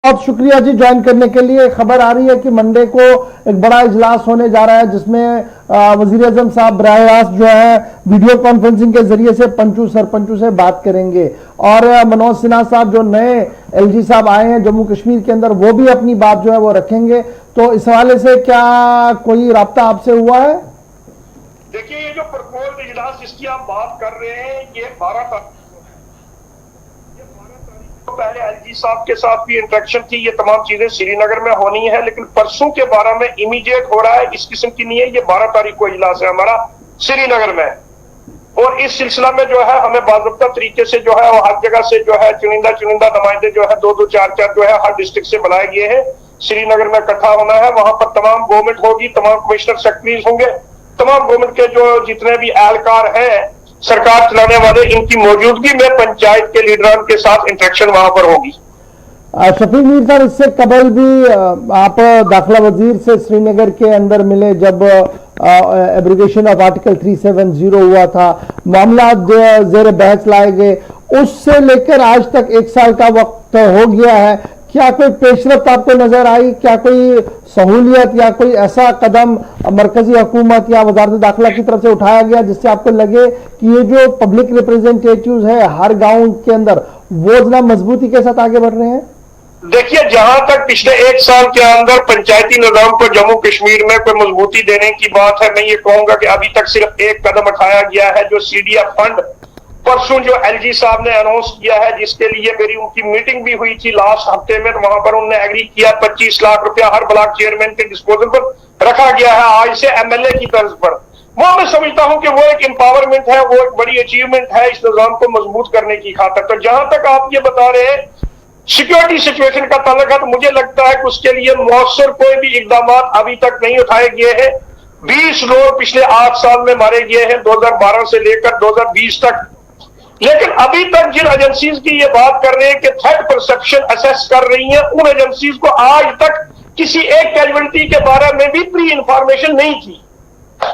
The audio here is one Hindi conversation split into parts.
बहुत शुक्रिया जी ज्वाइन करने के लिए। खबर आ रही है कि मंडे को एक बड़ा इजलास होने जा रहा है जिसमें वजीर आजम साहब बराह रास्त जो है वीडियो कॉन्फ्रेंसिंग के जरिए से पंचू सरपंचों से बात करेंगे और मनोज सिन्हा साहब जो नए एलजी साहब आए हैं जम्मू कश्मीर के अंदर वो भी अपनी बात जो है वो रखेंगे। तो इस हवाले से क्या कोई राब्ता आपसे हुआ है? देखिए, ये जो प्रपोज्ड इजलास जिसकी आप बात कर रहे हैं ये 12 तारीख पहले एलजी साहब के साथ भी इंटरेक्शन थी। ये तमाम चीजें श्रीनगर में होनी है, लेकिन परसों के 12 में इमीडिएट हो रहा है, इस किस्म की नहीं है। ये 12 तारीख को इजलास है हमारा श्रीनगर में, और इस सिलसिला में जो है हमें बाज़ाब्ता तरीके से जो है हर जगह से जो है चुनिंदा नुमाइंदे जो है 2-2 4-4 जो है हर डिस्ट्रिक्ट से बनाए गए हैं। श्रीनगर में इकट्ठा होना है, वहां पर तमाम गवर्नमेंट होगी, तमाम कमिश्नर सेक्रेटरीज होंगे, तमाम गवर्नमेंट के जो जितने भी एहलकार हैं सरकार चलाने वाले, इनकी मौजूदगी में पंचायत के लीडरान के साथ इंटरेक्शन वहां पर होगी। शफीक मीर साहब, इससे कबल भी आप दाखिला वजीर से श्रीनगर के अंदर मिले जब एब्रोगेशन ऑफ आर्टिकल 370 हुआ था, मामला जेर बहस लाए गए, उससे लेकर आज तक 1 साल का वक्त हो गया है। क्या कोई पेशरफ्त आपको नजर आई? क्या कोई सहूलियत या कोई ऐसा कदम मरकजी हुकूमत या वजारत दाखिला की तरफ से उठाया गया जिससे आपको लगे कि ये जो पब्लिक रिप्रेजेंटेटिव्स है हर गांव के अंदर वो जना मजबूती के साथ आगे बढ़ रहे हैं? देखिए, जहां तक पिछले 1 साल के अंदर पंचायती निजाम को जम्मू कश्मीर में कोई मजबूती देने की बात है, मैं ये कहूंगा कि अभी तक सिर्फ एक कदम उठाया गया है, जो सीडीएफ फंड परसों जो एलजी साहब ने अनाउंस किया है, जिसके लिए मेरी उनकी मीटिंग भी हुई थी लास्ट हफ्ते में, वहां पर उन्होंने एग्री किया 25 लाख रुपया हर ब्लॉक चेयरमैन के डिस्पोजल पर रखा गया है आज से एमएलए की तर्ज पर। वो मैं समझता हूं कि वो एक एम्पावरमेंट है, वो एक बड़ी अचीवमेंट है इस निजाम को मजबूत करने की खातिर। तो जहां तक आप ये बता रहे हैं सिक्योरिटी सिचुएशन का ताल्लुक है, तो मुझे लगता है कि उसके लिए मौसर कोई भी इकदाम अभी तक नहीं उठाए गए हैं। 20 लोग पिछले 8 साल में मारे गए हैं 2012 से लेकर 2020 तक, लेकिन अभी तक जिन एजेंसीज की ये बात कर रहे हैं कि थ्रेट परसेप्शन असेस कर रही हैं, उन एजेंसीज को आज तक किसी एक कैजुअलिटी के बारे में भी प्री इंफॉर्मेशन नहीं थी।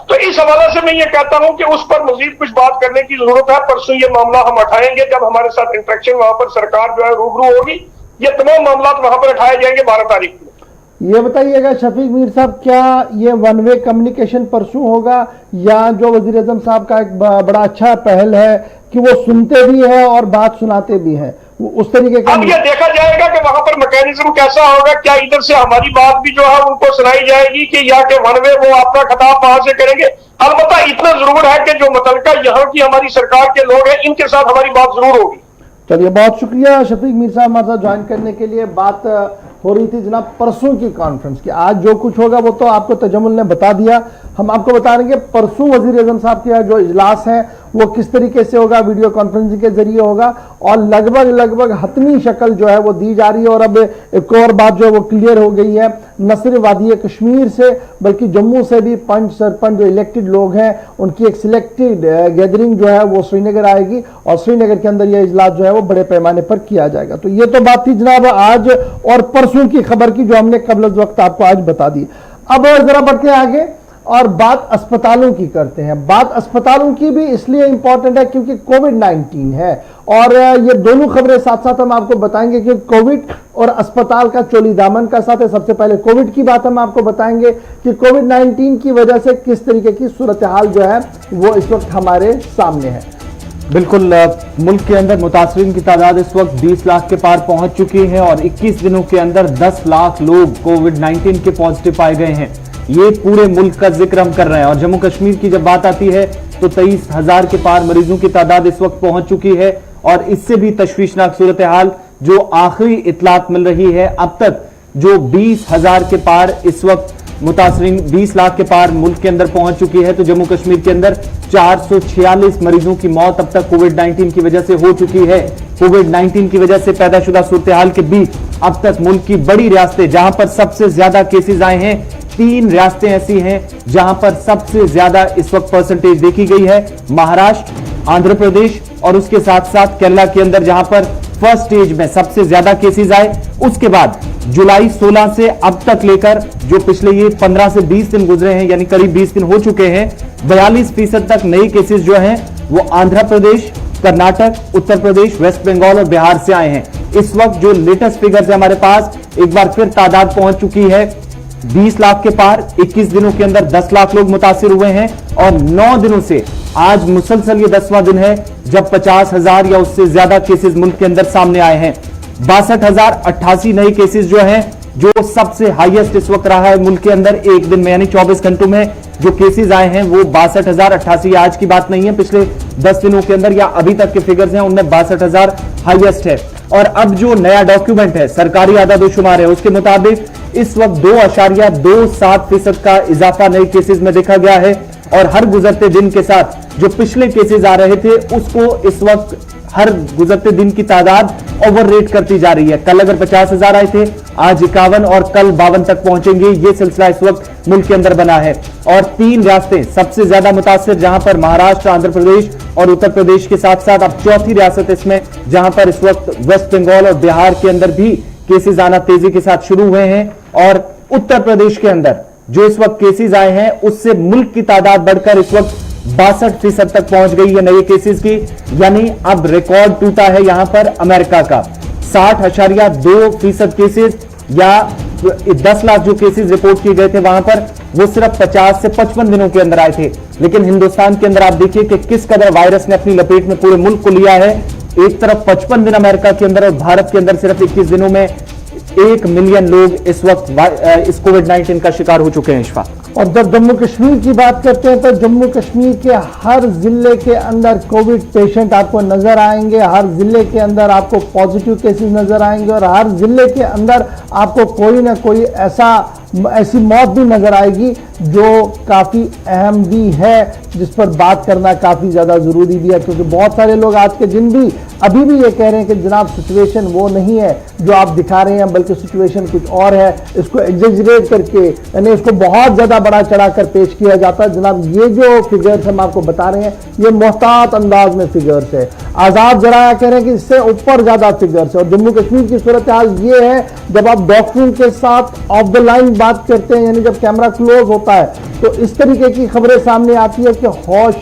तो इस हवाले से मैं ये कहता हूं कि उस पर मजीद कुछ बात करने की जरूरत है। परसों ये मामला हम उठाएंगे जब हमारे साथ इंटरेक्शन वहां पर सरकार जो है रूबरू होगी, ये तमाम मामला वहां पर उठाए जाएंगे 12 तारीख को। ये बताइएगा शफीक मीर साहब, क्या ये वन वे कम्युनिकेशन परसों होगा या जो वजीर आजम साहब का एक बड़ा अच्छा पहल है कि वो सुनते भी हैं और बात सुनाते भी हैं, उस तरीके का? अब ये देखा जाएगा कि वहां पर मैकेनिज्म कैसा होगा। क्या इधर से हमारी बात भी जो है उनको सुनाई जाएगी कि या कि वन वे वो अपना खिताब वहां से करेंगे? अलबत्ता इतना जरूर है कि जो मुतलका यहाँ की हमारी सरकार के लोग हैं इनके साथ हमारी बात जरूर होगी। चलिए, बहुत शुक्रिया शफीक मीर साहब हमारे साथ ज्वाइन करने के लिए। बात हो रही थी जनाब परसों की कॉन्फ्रेंस की, आज जो कुछ होगा वो तो आपको तजम्मुल ने बता दिया। हम आपको बता रहे हैं कि परसों वजीर आजम साहब का जो इजलास है वो किस तरीके से होगा, वीडियो कॉन्फ्रेंसिंग के जरिए होगा और लगभग हतमी शक्ल जो है वो दी जा रही है। और अब एक और बात जो है वो क्लियर हो गई है, न सिर्फ वादी कश्मीर से बल्कि जम्मू से भी पंच सरपंच जो इलेक्टेड लोग हैं उनकी एक सिलेक्टेड गैदरिंग जो है वो श्रीनगर आएगी और श्रीनगर के अंदर यह इजलास जो है वो बड़े पैमाने पर किया जाएगा। तो ये तो बात थी जनाब आज और परसों की खबर की जो हमने कबल वक्त आपको आज बता दी। अब जरा बढ़ते आगे और बात अस्पतालों की करते हैं। बात अस्पतालों की भी इसलिए इंपॉर्टेंट है क्योंकि कोविड-19 है और ये दोनों खबरें साथ साथ हम आपको बताएंगे कि कोविड और अस्पताल का चोली दामन का साथ है। सबसे पहले कोविड की बात हम आपको बताएंगे कि कोविड-19 की वजह से किस तरीके की सूरत हाल जो है वो इस वक्त हमारे सामने है। बिल्कुल, मुल्क के अंदर मुतासरीन की तादाद इस वक्त 20 लाख के पार पहुंच चुकी है और 21 दिनों के अंदर 10 लाख लोग कोविड-19 के पॉजिटिव पाए गए हैं। ये पूरे मुल्क का जिक्र हम कर रहे हैं और जम्मू कश्मीर की जब बात आती है तो 23,000 के पार मरीजों की तादाद इस वक्त पहुंच चुकी है और इससे भी तशवीशनाक सूरत हाल जो आखिरी इतलात मिल रही है, अब तक जो 20,000 के पार इस वक्त मुतासरीन 20 लाख के पार मुल्क के अंदर पहुंच चुकी है। तो जम्मू कश्मीर के अंदर 446 मरीजों की मौत अब तक कोविड-19 की वजह से हो चुकी है। कोविड-19 की वजह से पैदाशुदा सूरत हाल के बीच अब तक मुल्क की बड़ी रियासतें जहां पर सबसे ज्यादा केसेस आए हैं, 3 रियासतें ऐसी हैं जहां पर सबसे ज्यादा इस वक्त परसेंटेज देखी गई है, महाराष्ट्र, आंध्र प्रदेश और उसके साथ साथ केरला के अंदर जहां पर फर्स्ट स्टेज में सबसे ज्यादा केसेस आए। उसके बाद जुलाई 16 से अब तक लेकर जो पिछले ये 15 से 20 दिन गुजरे हैं, यानी करीब 20 दिन हो चुके हैं, 42% तक नए केसेस जो हैं वो आंध्र प्रदेश, कर्नाटक, उत्तर प्रदेश, वेस्ट बंगाल और बिहार से आए हैं। इस वक्त जो लेटेस्ट फिगर्स है हमारे पास, एक बार फिर तादाद पहुंच चुकी है 20 लाख के पार। 21 दिनों के अंदर 10 लाख लोग मुतासिर हुए हैं और 9 दिनों से आज मुसलसल ये 10वां दिन है जब 50,000 या उससे ज्यादा केसेस मुल्क के अंदर सामने आए हैं। 62,088 नए केसेस जो हैं, जो सबसे हाईएस्ट इस वक्त रहा है मुल्क के अंदर एक दिन में, यानी 24 घंटों में जो केसेस आए हैं वो 62,088। आज की बात नहीं है, पिछले 10 दिनों के अंदर या अभी तक के फिगर्स हैं उनमें 62,000 हाईएस्ट है। और अब जो नया डॉक्यूमेंट है, सरकारी आदादोशुमार है, उसके मुताबिक इस वक्त 2.27% का इजाफा नए केसेस में देखा गया है और हर गुजरते दिन के साथ जो पिछले केसेस आ रहे थे उसको इस वक्त हर गुजरते दिन की तादाद ओवर रेट करती जा रही है। कल अगर 50,000 आए थे, आज 51 और कल 52 तक पहुंचेंगे। ये सिलसिला इस वक्त मुल्क के अंदर बना है और 3 रियासतें सबसे ज्यादा मुतासिर, जहां पर महाराष्ट्र, आंध्र प्रदेश और उत्तर प्रदेश के साथ साथ अब चौथी रियासत इसमें, जहां पर इस वक्त वेस्ट बंगाल और बिहार के अंदर भी केसेस आना तेजी के साथ शुरू हुए हैं। और उत्तर प्रदेश के अंदर जो इस वक्त केसेस आए हैं उससे मुल्क की तादाद बढ़कर इस वक्त 62% तक पहुंच गई है नए केसेस की, यानी अब रिकॉर्ड टूटा है यहां पर अमेरिका का। 60.2% केसेस या 10 लाख जो केसेस रिपोर्ट किए गए थे वहां पर, वो सिर्फ 50 से 55 दिनों के अंदर आए थे। लेकिन हिंदुस्तान के अंदर आप देखिए कि किस कदर वायरस ने अपनी लपेट में पूरे मुल्क को लिया है। एक तरफ 55 दिन अमेरिका के अंदर और भारत के अंदर सिर्फ 21 दिनों में 1 मिलियन लोग इस वक्त इस कोविड-19 का शिकार हो चुके हैं। इशफाक, और जब जम्मू कश्मीर की बात करते हैं तो जम्मू कश्मीर के हर जिले के अंदर कोविड पेशेंट आपको नजर आएंगे, हर जिले के अंदर आपको पॉजिटिव केसेस नजर आएंगे और हर जिले के अंदर आपको कोई ना कोई ऐसी मौत भी नजर आएगी जो काफ़ी अहम भी है, जिस पर बात करना काफ़ी ज़्यादा ज़रूरी भी है। क्योंकि बहुत सारे लोग आज के दिन भी अभी भी ये कह रहे हैं कि जनाब सिचुएशन वो नहीं है जो आप दिखा रहे हैं, बल्कि सिचुएशन कुछ और है। इसको एग्जेजरेट करके, यानी इसको बहुत ज़्यादा बड़ा चढ़ा कर पेश किया जाता है। जनाब ये जो फिगर्स हम आपको बता रहे हैं ये मोहतात अंदाज में फिगर्स है। आज़ाद जराया कह रहे हैं कि इससे ऊपर ज़्यादा फिगर्स है। और जम्मू कश्मीर की सूरत हाल ये है, जब आप डॉक्टरों के साथ ऑफ द लाइन बात करते हैं, यानी जब कैमरा क्लोज होता है, तो इस तरीके की खबरें सामने आती है कि होश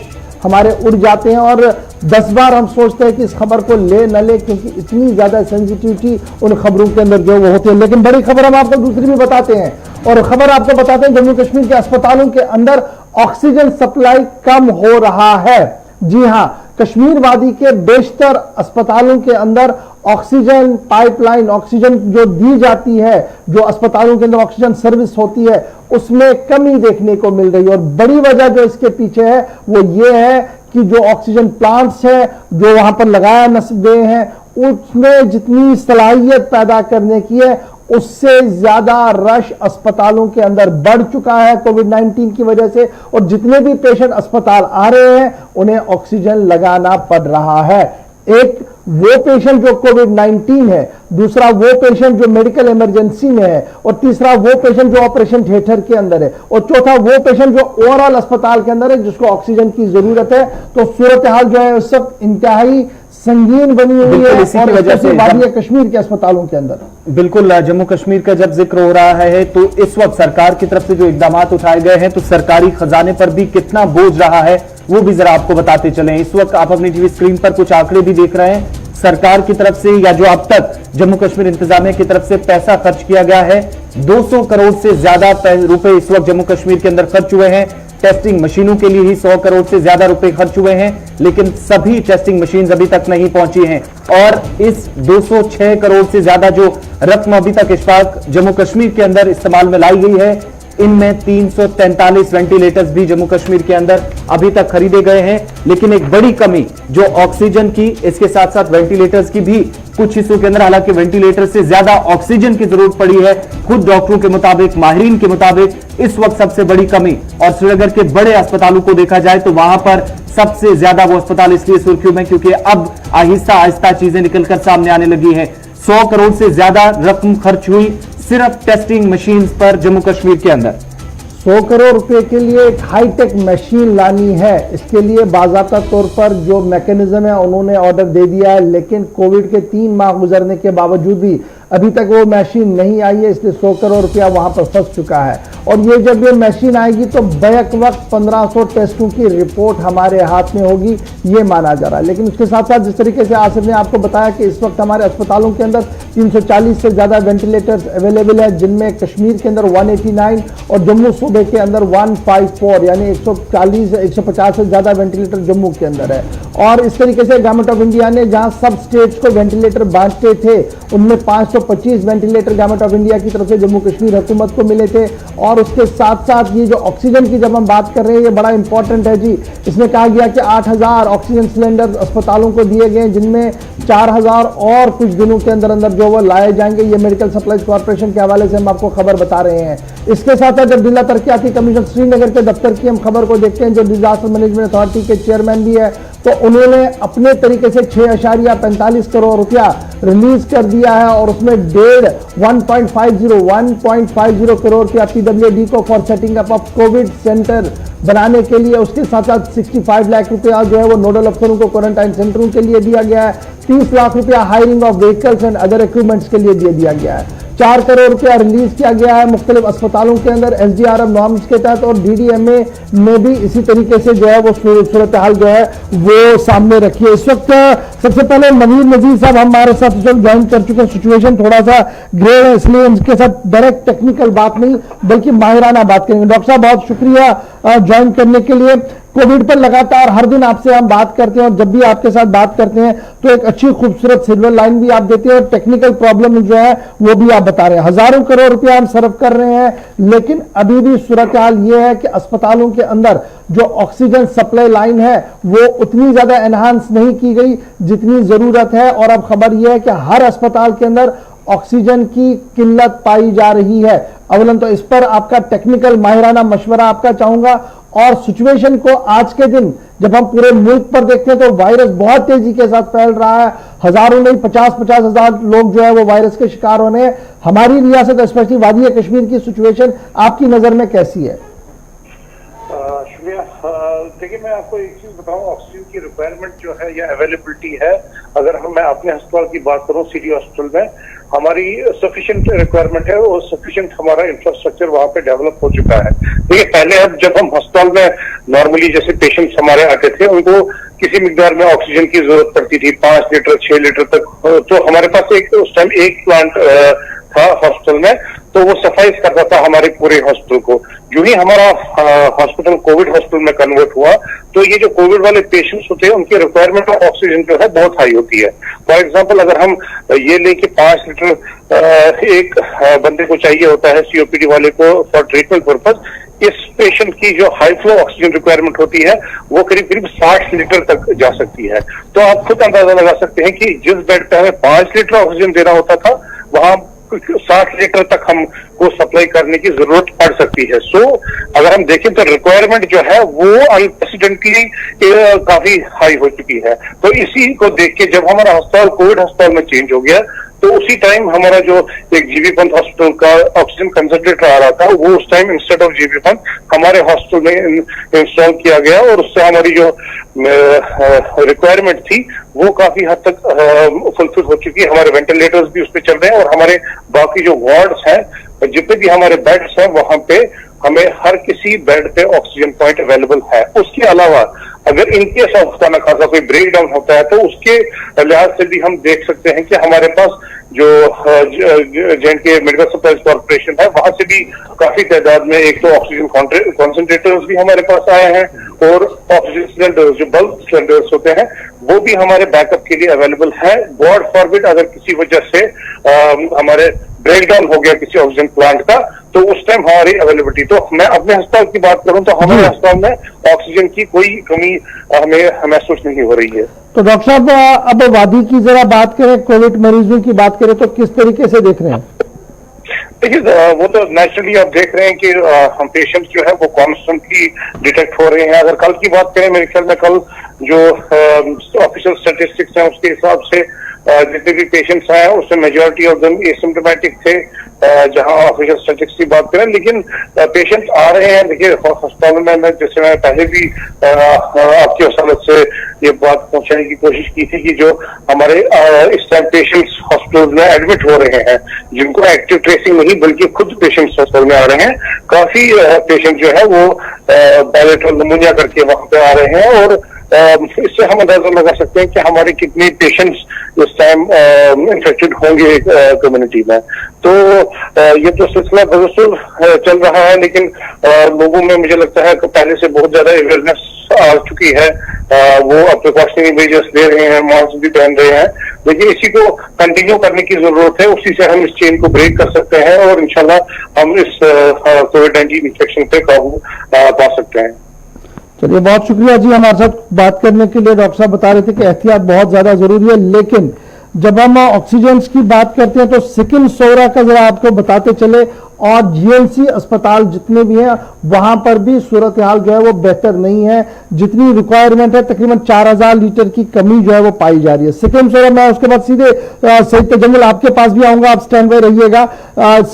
हमारे उड़ जाते हैं और 10 बार हम सोचते हैं कि इस खबर को ले न ले, क्योंकि इतनी ज्यादा सेंसिटिविटी उन खबरों के अंदर जो वो होती है। लेकिन बड़ी खबर हम आपको दूसरी भी बताते हैं, और खबर आपको बताते हैं जम्मू कश्मीर के अस्पतालों के अंदर ऑक्सीजन सप्लाई कम हो रहा है। जी हां, कश्मीर वादी के बेशतर अस्पतालों के अंदर ऑक्सीजन पाइपलाइन, ऑक्सीजन जो दी जाती है, जो अस्पतालों के अंदर ऑक्सीजन सर्विस होती है, उसमें कमी देखने को मिल रही है। और बड़ी वजह जो इसके पीछे है वो ये है कि जो ऑक्सीजन प्लांट्स है जो वहां पर लगाया गए हैं, उसमें जितनी सलाहियत पैदा करने की है उससे ज्यादा रश अस्पतालों के अंदर बढ़ चुका है कोविड-19 की वजह से। और जितने भी पेशेंट अस्पताल आ रहे हैं उन्हें ऑक्सीजन लगाना पड़ रहा है। एक वो पेशेंट जो कोविड-19 है, दूसरा वो पेशेंट जो मेडिकल इमरजेंसी में है, और तीसरा वो पेशेंट जो ऑपरेशन थिएटर के अंदर है, और चौथा वो पेशेंट जो ओवरऑल अस्पताल के अंदर है जिसको ऑक्सीजन की जरूरत है। तो सूरत हाल जो है उस वक्त इंतहाई संगीन बनी हुई है इसी की वजह से वादिया कश्मीर के अस्पतालों के अंदर। बिल्कुल, जम्मू कश्मीर का जब जिक्र हो रहा है तो इस वक्त सरकार की तरफ से जो इकदाम उठाए गए हैं तो सरकारी खजाने पर भी कितना बोझ रहा है वो भी जरा आपको बताते चलें। इस वक्त आप अपनी टीवी स्क्रीन पर कुछ आंकड़े भी देख रहे हैं सरकार की तरफ से, या जो अब तक जम्मू कश्मीर इंतजामिया की तरफ से पैसा खर्च किया गया है। 200 करोड़ से ज्यादा रुपए इस वक्त जम्मू कश्मीर के अंदर खर्च हुए हैं। टेस्टिंग मशीनों के लिए ही 100 करोड़ से ज्यादा रुपए खर्च हुए हैं, लेकिन सभी टेस्टिंग मशीन अभी तक नहीं पहुंची हैं। और इस 206 करोड़ से ज्यादा जो रकम अभी तक इशफाक जम्मू कश्मीर के अंदर इस्तेमाल में लाई गई है, इनमें 343 वेंटिलेटर्स भी जम्मू कश्मीर के अंदर अभी तक खरीदे गए हैं। लेकिन एक बड़ी कमी जो ऑक्सीजन की, इसके साथ साथ वेंटिलेटर्स की भी कुछ हिस्सों के अंदर, हालांकि वेंटिलेटर से ज्यादा ऑक्सीजन की जरूरत पड़ी है खुद डॉक्टरों के मुताबिक, माहिरीन के मुताबिक इस वक्त सबसे बड़ी कमी। और श्रीनगर के बड़े अस्पतालों को देखा जाए तो वहां पर सबसे ज्यादा वो अस्पताल इसलिए सुर्खियों में क्योंकि अब आहिस्ता आहिस्ता चीजें निकलकर सामने आने लगी है। 100 करोड़ से ज्यादा रकम खर्च हुई सिर्फ टेस्टिंग मशीन पर जम्मू कश्मीर के अंदर। 100 करोड़ रुपए के लिए एक हाईटेक मशीन लानी है, इसके लिए बाज़ाब्ता तौर पर जो मैकेनिज्म है उन्होंने ऑर्डर दे दिया है। लेकिन कोविड के 3 माह गुजरने के बावजूद भी अभी तक वो मशीन नहीं आई है, इसलिए 100 करोड़ रुपया वहां पर फंस चुका है। और ये जब ये मशीन आएगी तो बैक वक्त 1500 टेस्टों की रिपोर्ट हमारे हाथ में होगी, ये माना जा रहा है। लेकिन उसके साथ साथ जिस तरीके से आसिफ ने आपको बताया कि इस वक्त हमारे अस्पतालों के अंदर 340 से ज्यादा वेंटिलेटर्स अवेलेबल है, जिनमें कश्मीर के अंदर 189 और जम्मू सूबे के अंदर 154 यानी 150 से ज्यादा वेंटिलेटर जम्मू के अंदर है। और इस तरीके से गवर्नमेंट ऑफ इंडिया ने जहां सब स्टेट्स को वेंटिलेटर बांटते थे, उनमें 525 वेंटिलेटर गवर्नमेंट ऑफ इंडिया की तरफ से जम्मू कश्मीर हुकूमत को मिले थे। और उसके साथ साथ ये जो ऑक्सीजन की जब हम बात कर रहे हैं, ये बड़ा इंपॉर्टेंट है जी। इसमें कहा गया कि 8000 ऑक्सीजन सिलेंडर अस्पतालों को दिए गए, जिनमें 4000 और कुछ दिनों के अंदर अंदर जो वो लाए जाएंगे। ये मेडिकल सप्लाईज कॉर्पोरेशन के हवाले से हम आपको खबर बता रहे हैं। इसके साथ साथ जब जिला तरक्याती कमीशन श्रीनगर के दफ्तर की हम खबर को देखते हैं, जो डिजास्टर मैनेजमेंट अथॉरिटी के चेयरमैन भी है, तो उन्होंने अपने तरीके से 6.45 करोड़ रुपया रिलीज कर दिया है। और उसमें 1.50 करोड़ रुपया पीडब्ल्यूडी को for setting up of Covid centre बनाने के लिए, उसके साथ साथ 65 लाख रुपया जो है वो नोडल अफसरों को क्वारंटाइन सेंटरों के लिए दिया गया है। 30 लाख रुपया hiring of vehicles and other equipments के लिए दे दिया गया है। 4 करोड़ रुपया रिलीज किया गया है मुख्तलिफ अस्पतालों के अंदर एसडीआरएफ नॉर्म्स के तहत। और डीडीएमए में भी इसी तरीके से जो है वो सूरत हाल जो है वो सामने रखी है। इस वक्त सबसे पहले मनीर नजीर साहब हमारे साथ ज्वाइन कर चुके हैं। सिचुएशन थोड़ा सा ग्रे है, इसलिए उनके साथ डायरेक्ट टेक्निकल बात नहीं बल्कि माहिराना बात करेंगे। डॉक्टर साहब बहुत शुक्रिया ज्वाइन करने के लिए। कोविड पर लगातार हर दिन आपसे हम बात करते हैं और जब भी आपके साथ बात करते हैं तो एक अच्छी खूबसूरत सिल्वर लाइन भी आप देते हैं और टेक्निकल प्रॉब्लम जो है वो भी आप बता रहे हैं। हजारों करोड़ रुपया हम सर्व कर रहे हैं, लेकिन अभी भी सूरत हाल ये है कि अस्पतालों के अंदर जो ऑक्सीजन सप्लाई लाइन है वो उतनी ज्यादा एनहांस नहीं की गई जितनी जरूरत है। और अब खबर यह है कि हर अस्पताल के अंदर ऑक्सीजन की किल्लत पाई जा रही है। अवलन तो इस पर आपका टेक्निकल माहिराना मशवरा आपका चाहूंगा। और सिचुएशन को आज के दिन जब हम पूरे मुल्क पर देखते हैं तो वायरस बहुत तेजी के साथ फैल रहा है। हजारों नहीं 50-50 हजार लोग जो है वो वायरस के शिकार होने हैं। हमारी रियासत स्पेशली वादी कश्मीर की सिचुएशन आपकी नजर में कैसी है? देखिए, मैं आपको एक चीज बताऊं, ऑक्सीजन की रिक्वायरमेंट जो है या अवेलेबिलिटी है, अगर मैं अपने अस्पताल की बात करूं, सिटी हॉस्पिटल में हमारी सफिशिएंट रिक्वायरमेंट है और सफिशिएंट हमारा इंफ्रास्ट्रक्चर वहां पे डेवलप हो चुका है। देखिए, पहले अब जब हम अस्पताल में नॉर्मली जैसे पेशेंट्स हमारे आते थे, उनको किसी मिकदार में ऑक्सीजन की जरूरत पड़ती थी, 5 लीटर 6 लीटर तक। तो हमारे पास उस टाइम एक प्लांट था हॉस्पिटल में, तो वो सफाइज करता था हमारे पूरे हॉस्पिटल को। जो ही हमारा हॉस्पिटल कोविड हॉस्पिटल में कन्वर्ट हुआ, तो ये जो कोविड वाले पेशेंट्स होते हैं उनकी रिक्वायरमेंट ऑफ ऑक्सीजन जो है बहुत हाई होती है। फॉर एग्जांपल, अगर हम ये लें कि 5 लीटर एक बंदे को चाहिए होता है, सीओपीडी वाले को, फॉर ट्रीटमेंट पर्पज, इस पेशेंट की जो हाई फ्लो ऑक्सीजन रिक्वायरमेंट होती है वो करीब करीब 60 लीटर तक जा सकती है। तो आप खुद अंदाजा लगा सकते हैं कि जिस बेड पे हमें 5 लीटर ऑक्सीजन देना होता था, वहां 60 लीटर तक हमको सप्लाई करने की जरूरत पड़ सकती है। सो अगर हम देखें तो रिक्वायरमेंट जो है वो अनप्रेसिडेंटली काफी हाई हो चुकी है। तो इसी को देख के जब हमारा अस्पताल कोविड अस्पताल में चेंज हो गया, तो उसी टाइम हमारा जो एक जीबी पंत हॉस्पिटल का ऑक्सीजन कंसंट्रेटर आ रहा था, वो उस time instead of GB Pant हमारे हॉस्पिटल में इंस्टॉल किया गया और उससे हमारी जो रिक्वायरमेंट थी वो काफी हद तक फुलफिल हो चुकी है। हमारे वेंटिलेटर्स भी उस पर चल रहे हैं और हमारे बाकी जो वार्ड्स हैं, जितने भी हमारे बेड्स हैं, वहां पे हमें हर किसी बेड पे ऑक्सीजन पॉइंट अवेलेबल है। उसके अलावा अगर इनकेस ऑफ खाना खासा कोई ब्रेक डाउन होता है, तो उसके लिहाज से भी हम देख सकते हैं कि हमारे पास जो J&K मेडिकल सप्लाईज कॉर्पोरेशन है, वहां से भी काफी तादाद में एक तो ऑक्सीजन कॉन्सेंट्रेटर्स भी हमारे पास आए हैं और ऑक्सीजन सिलेंडर्स जो बल्क सिलेंडर्स होते हैं वो भी हमारे बैकअप के लिए अवेलेबल है। गॉड फॉरबिड अगर किसी वजह से हमारे ब्रेकडाउन हो गया किसी ऑक्सीजन प्लांट का, तो उस टाइम हमारी अवेलेबिलिटी, तो मैं अपने अस्पताल की बात करूं तो हमारे अस्पताल में ऑक्सीजन की कोई कमी हमें महसूस नहीं हो रही है। तो डॉक्टर साहब, अब वादी की जरा बात करें, कोविड मरीजों की बात करें तो किस तरीके से देख रहे हैं? देखिए, वो तो नेचुरली आप देख रहे हैं कि हम पेशेंट्स जो है वो कॉन्स्टेंटली डिटेक्ट हो रहे हैं। अगर कल की बात करें, मेरे ख्याल में कल जो ऑफिशियल स्टैटिस्टिक्स हैं उसके हिसाब से जितने भी पेशेंट्स हैं उसमें मेजोरिटी ऑफ देम एसिम्प्टोमेटिक थे, जहां ऑफिशियल स्टैटिस्टिक्स की बात करें। लेकिन पेशेंट्स आ रहे हैं। देखिए अस्पताल में मैं जैसे मैं पहले भी आपकी वसालत से ये बात पहुंचाने की कोशिश की थी कि जो हमारे इस टाइम पेशेंट्स हॉस्पिटल में एडमिट हो रहे हैं, जिनको एक्टिव ट्रेसिंग नहीं बल्कि खुद पेशेंट्स हॉस्पिटल में आ रहे हैं, काफी पेशेंट जो है वो बायोलेटरल निमोनिया करके वहां पे आ रहे हैं। और इससे हम अंदाजा लगा सकते हैं कि हमारे कितने पेशेंट्स इस टाइम इन्फेक्टेड होंगे कम्युनिटी में। तो ये तो सिलसिला बदस्तूर चल रहा है, लेकिन लोगों में मुझे लगता है कि पहले से बहुत ज्यादा अवेयरनेस आ चुकी है। वो अब प्रिकॉशनरी मेजर्स ले रहे हैं, मास्क भी पहन रहे हैं। लेकिन इसी को कंटिन्यू करने की जरूरत है, उसी से हम इस चेन को ब्रेक कर सकते हैं और इंशाल्लाह हम इस कोविड-19 इन्फेक्शन पे काबू पा सकते हैं। चलिए, बहुत शुक्रिया जी हमारे साथ बात करने के लिए। डॉक्टर साहब बता रहे थे कि एहतियात बहुत ज्यादा जरूरी है, लेकिन जब हम ऑक्सीजन की बात करते हैं तो सिकिम सोरा का जरा आपको बताते चले, और जीएमसी अस्पताल जितने भी हैं वहां पर भी सूरत हाल जो है वो बेहतर नहीं है। जितनी रिक्वायरमेंट है तकरीबन 4000 लीटर की कमी जो है वो पाई जा रही है सिकिम सोरा। मैं उसके बाद सीधे सईद तजम्मुल आपके पास भी आऊंगा, आप स्टैंड बाय रहिएगा।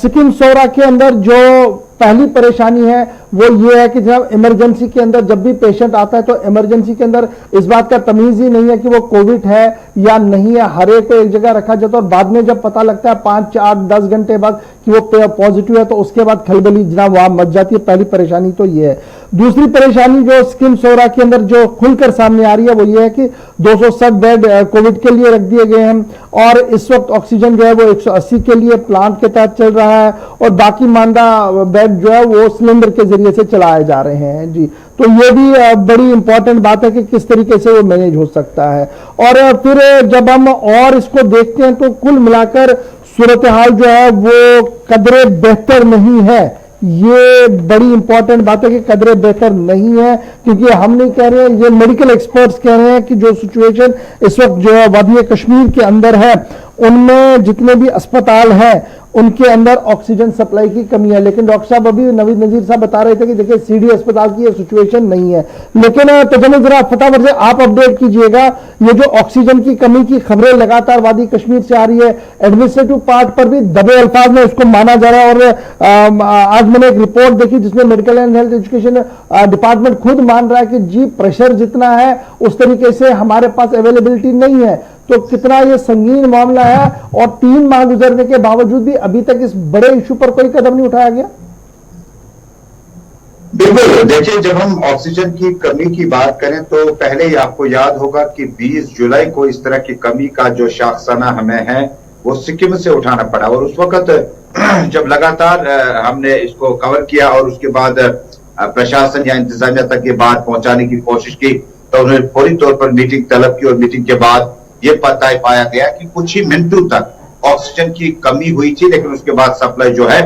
सिकिम सोरा के अंदर जो पहली परेशानी है वो ये है कि जब इमरजेंसी के अंदर जब भी पेशेंट आता है तो इमरजेंसी के अंदर इस बात का तमीज ही नहीं है कि वो कोविड है या नहीं है। हर एक को एक जगह रखा जाता है और बाद में जब पता लगता है 5, 4, 10 घंटे बाद कि वो पॉजिटिव है तो उसके बाद खलबली जनाब वहां मच जाती है। पहली परेशानी तो ये है। दूसरी परेशानी जो सिकिम सोरा के अंदर जो खुलकर सामने आ रही है वो ये है कि 260 बेड कोविड के लिए रख दिए गए हैं और इस वक्त ऑक्सीजन जो है वो 180 के लिए प्लांट के तहत चल रहा है और बाकी मानदा बेड जो है वो सिलेंडर के जरिए से चलाए जा रहे हैं जी। तो ये भी बड़ी इंपॉर्टेंट बात है कि किस तरीके से वो मैनेज हो सकता है। और फिर जब हम और इसको देखते हैं तो कुल मिलाकर सूरत हाल जो है वो कदरे बेहतर नहीं है। ये बड़ी इंपॉर्टेंट बात है कि कदरे बेहतर नहीं है, क्योंकि हम नहीं कह रहे हैं, ये मेडिकल एक्सपर्ट्स कह रहे हैं कि जो सिचुएशन इस वक्त जो है वादी कश्मीर के अंदर है उनमें जितने भी अस्पताल हैं उनके अंदर ऑक्सीजन सप्लाई की कमी है। लेकिन डॉक्टर साहब अभी नवीद नजीर साहब बता रहे थे कि देखिए सीडी अस्पताल की ये सिचुएशन नहीं है। लेकिन तजम्मुल जरा फटाफट से आप अपडेट कीजिएगा, ये जो ऑक्सीजन की कमी की खबरें लगातार वादी कश्मीर से आ रही है, एडमिनिस्ट्रेटिव पार्ट पर भी दबे अल्फाज में इसको माना जा रहा है। और आज मैंने एक रिपोर्ट देखी जिसमें medical and health education department खुद मान रहा है कि जी प्रेशर जितना है उस तरीके से हमारे पास अवेलेबिलिटी नहीं है। तो कितना ये संगीन मामला है और 3 माह गुजरने के बावजूद भी अभी तक इस बड़े इशू पर कोई कदम नहीं उठाया गया। बिल्कुल, देखिए जब हम ऑक्सीजन की कमी की बात करें तो पहले ही आपको याद होगा कि 20 जुलाई को इस तरह की कमी का जो शाखसाना हमें है वो सिक्किम से उठाना पड़ा और उस वक्त जब लगातार हमने इसको कवर किया और उसके बाद प्रशासन या इंतजामिया तक ये बात पहुंचाने की कोशिश की तो उन्होंने फौरी तौर पर मीटिंग तलब की और मीटिंग के बाद ये पता पाया गया कि कुछ ही मिनटों तक ऑक्सीजन की कमी हुई थी, लेकिन उसके बाद सप्लाई जो है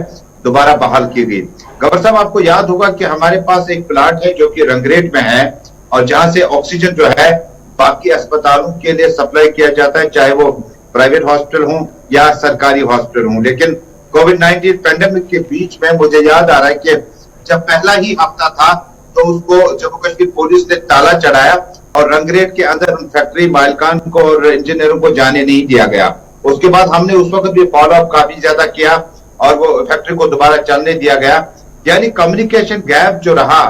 दोबारा बहाल की गई। गवर्नर साहब आपको याद होगा कि हमारे पास एक प्लांट है जो कि रंगरेट में है और जहां से ऑक्सीजन जो है बाकी अस्पतालों के लिए सप्लाई किया जाता है, चाहे वो प्राइवेट हॉस्पिटल हो या सरकारी हॉस्पिटल हो। लेकिन कोविड-19 पैंडेमिक के बीच में मुझे याद आ रहा है कि जब पहला ही हफ्ता था तो उसको जम्मू कश्मीर पुलिस ने ताला चढ़ाया और रंगरेट के अंदर उन फैक्ट्री मालिकान को और इंजीनियरों को जाने नहीं दिया गया। उसके बाद हमने उस वक्त भी फॉलोअप काफी ज्यादा किया और वो फैक्ट्री को दोबारा चलने दिया गया। यानी कम्युनिकेशन गैप जो रहा,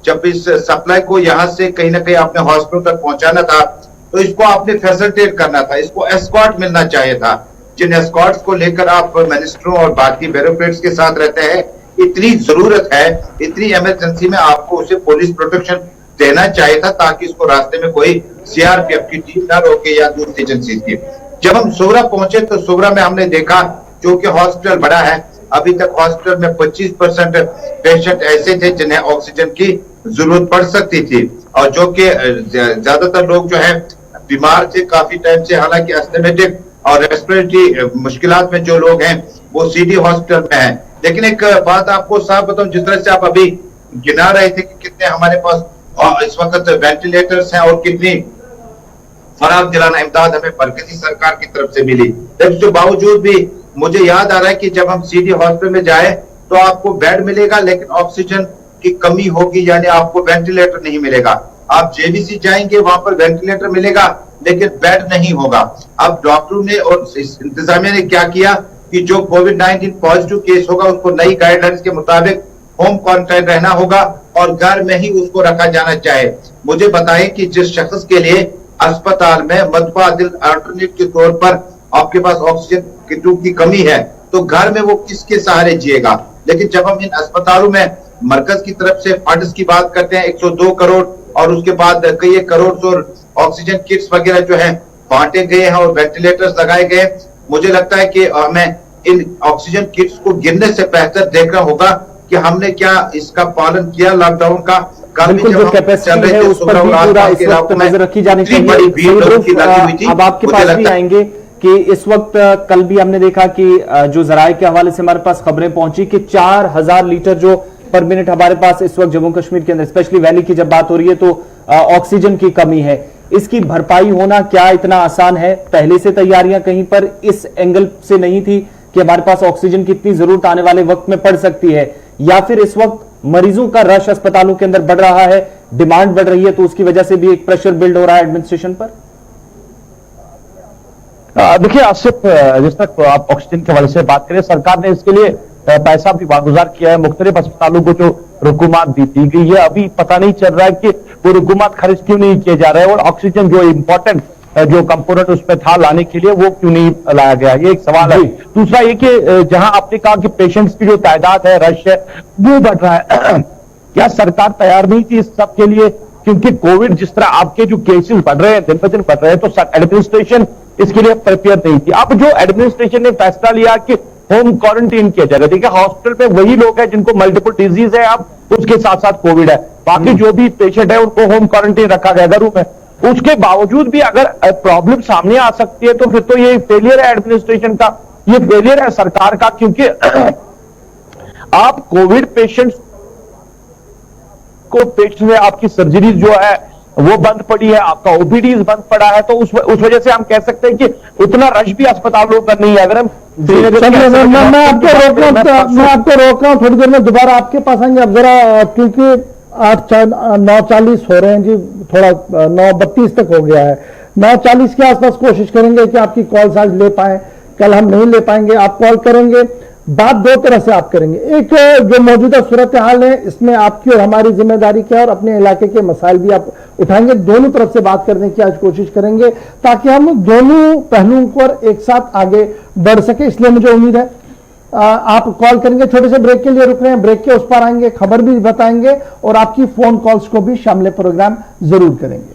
जब इस सप्लाई को यहाँ से कहीं ना कहीं अपने हॉस्पिटल तक पहुंचाना था तो इसको आपने फैसिलिटेट करना था, इसको एस्कॉर्ट मिलना चाहिए था। जिन एस्कॉर्ट्स को लेकर आप मिनिस्टरों और बाकी ब्यूरोक्रेट्स के साथ रहते हैं, इतनी जरूरत है, इतनी इमरजेंसी में आपको उसे पुलिस प्रोटेक्शन देना चाहिए था ताकि इसको रास्ते में कोई सीआरपीएफ की टीम ना रोके या दूसरी एजेंसी की। जब हम सोगरा पहुंचे तो सोगरा में हमने देखा जो कि हॉस्पिटल बड़ा है, अभी तक हॉस्पिटल में 25% पेशेंट ऐसे थे जिन्हें ऑक्सीजन की जरूरत पड़ सकती थी और जो कि ज्यादातर लोग जो है बीमार थे काफी टाइम से। हालांकि एस्थमेटिक और रेस्पिरेटरी मुश्किलात में जो लोग हैं वो सीडी हॉस्पिटल में हैं। लेकिन एक बात आपको साफ बताऊं, जिस तरह से आप अभी गिना रहे थे कि कितने हमारे पास इस वक्त वेंटिलेटर्स हैं और कितनी फराग दिलाना इमदाद हमें मरकजी सरकार की तरफ से मिली, लेकिन इसके बावजूद भी मुझे याद आ रहा है कि जब हम सीडी हॉस्पिटल में जाए तो आपको बेड मिलेगा लेकिन ऑक्सीजन की कमी होगी, यानी आपको वेंटिलेटर नहीं मिलेगा। आप जेबीसी जाएंगे, वहां पर वेंटिलेटर मिलेगा लेकिन बेड नहीं होगा। अब डॉक्टरों ने और इंतजामिया ने क्या किया कि जो कोविड-19 पॉजिटिव केस होगा उसको नई गाइडलाइंस के मुताबिक होम क्वारंटाइन रहना होगा और घर में ही उसको रखा जाना चाहे। मुझे बताएं कि जिस शख्स के लिए अस्पताल में मुतबादिल अल्टरनेट के तौर पर आपके पास ऑक्सीजन की कमी है तो घर में वो किसके सहारे जिएगा। लेकिन जब हम इन अस्पतालों में मरकज की तरफ से फंड्स की बात करते हैं 102 करोड़ और उसके बाद कई करोड़ और ऑक्सीजन किट्स वगैरह जो है बांटे गए हैं और वेंटिलेटर्स लगाए गए, मुझे लगता है कि हमें इन ऑक्सीजन किट्स को गिनने से बेहतर देखना होगा कि हमने क्या इसका पालन किया लॉकडाउन का। बिल्कुल, जो कैपेसिटी है उस पर भी पूरा इस वक्त नजर रखी जानी चाहिए। अब आपके पास भी आएंगे कि इस वक्त कल भी हमने देखा कि जो जराये के हवाले से हमारे पास खबरें पहुंची कि 4000 लीटर जो पर मिनट हमारे पास इस वक्त जम्मू कश्मीर के अंदर स्पेशली वैली की जब बात हो रही है तो ऑक्सीजन की कमी है। इसकी भरपाई होना क्या इतना आसान है? पहले से तैयारियां कहीं पर इस एंगल से नहीं थी कि हमारे पास ऑक्सीजन की इतनी जरूरत आने वाले वक्त में पड़ सकती है, या फिर इस वक्त मरीजों का रश अस्पतालों के अंदर बढ़ रहा है, डिमांड बढ़ रही है तो उसकी वजह से भी एक प्रेशर बिल्ड हो रहा है एडमिनिस्ट्रेशन पर? देखिए आसिफ, जिस तक आप ऑक्सीजन के हवाले से बात करें, सरकार ने इसके लिए पैसा भी वागुजार किया है। मुख्तलिफ अस्पतालों को जो रुकुमात दी गई है, अभी पता नहीं चल रहा है कि वो रुकुमात खर्च क्यों नहीं किए जा रहे हैं और ऑक्सीजन जो इंपॉर्टेंट जो कंपोनेंट उसमें था लाने के लिए वो क्यों नहीं लाया गया, ये एक सवाल है। दूसरा ये कि जहां आपने कहा कि पेशेंट्स की जो तादाद है, रश है, वो बढ़ रहा है, क्या सरकार तैयार नहीं थी इस सब के लिए? क्योंकि कोविड जिस तरह आपके जो केसेस बढ़ रहे हैं, दिन ब दिन बढ़ रहे हैं, तो एडमिनिस्ट्रेशन इसके लिए प्रिपेयर नहीं थी। अब जो एडमिनिस्ट्रेशन ने फैसला लिया कि होम क्वारंटीन किया जाएगा, देखिए हॉस्पिटल में वही लोग हैं जिनको मल्टीपल डिजीज है, अब उसके साथ साथ कोविड है, बाकी जो भी पेशेंट है उनको होम क्वारंटीन रखा गया घरों में। उसके बावजूद भी अगर प्रॉब्लम सामने आ सकती है तो फिर तो ये फेलियर है एडमिनिस्ट्रेशन का, ये फेलियर है सरकार का। क्योंकि आप कोविड पेशेंट्स को पेशेंट में आपकी सर्जरीज जो है वो बंद पड़ी है, आपका ओपीडीज बंद पड़ा है, तो उस वजह से हम कह सकते हैं कि उतना रश भी अस्पतालों पर नहीं है। अगर हम मैं आपको रोक रहा हूं थोड़ी देर में दोबारा आपके पास आएंगे। अब जरा क्योंकि 9:40 हो रहे हैं जी, थोड़ा 9:32 तक हो गया है, 9:40 के आसपास कोशिश करेंगे कि आपकी कॉल्स आज ले पाए। कल हम नहीं ले पाएंगे, आप कॉल करेंगे, बात दो तरह से आप करेंगे। एक जो मौजूदा सूरत हाल है इसमें आपकी और हमारी जिम्मेदारी क्या है और अपने इलाके के मसाइल भी आप उठाएंगे, दोनों तरफ से बात करने की आज कोशिश करेंगे ताकि हम दोनों पहलुओं पर एक साथ आगे बढ़ सके। इसलिए मुझे उम्मीद है आप कॉल करेंगे। छोटे से ब्रेक के लिए रुक रहे हैं, ब्रेक के उस पर आएंगे, खबर भी बताएंगे और आपकी फोन कॉल्स को भी शामिल प्रोग्राम जरूर करेंगे।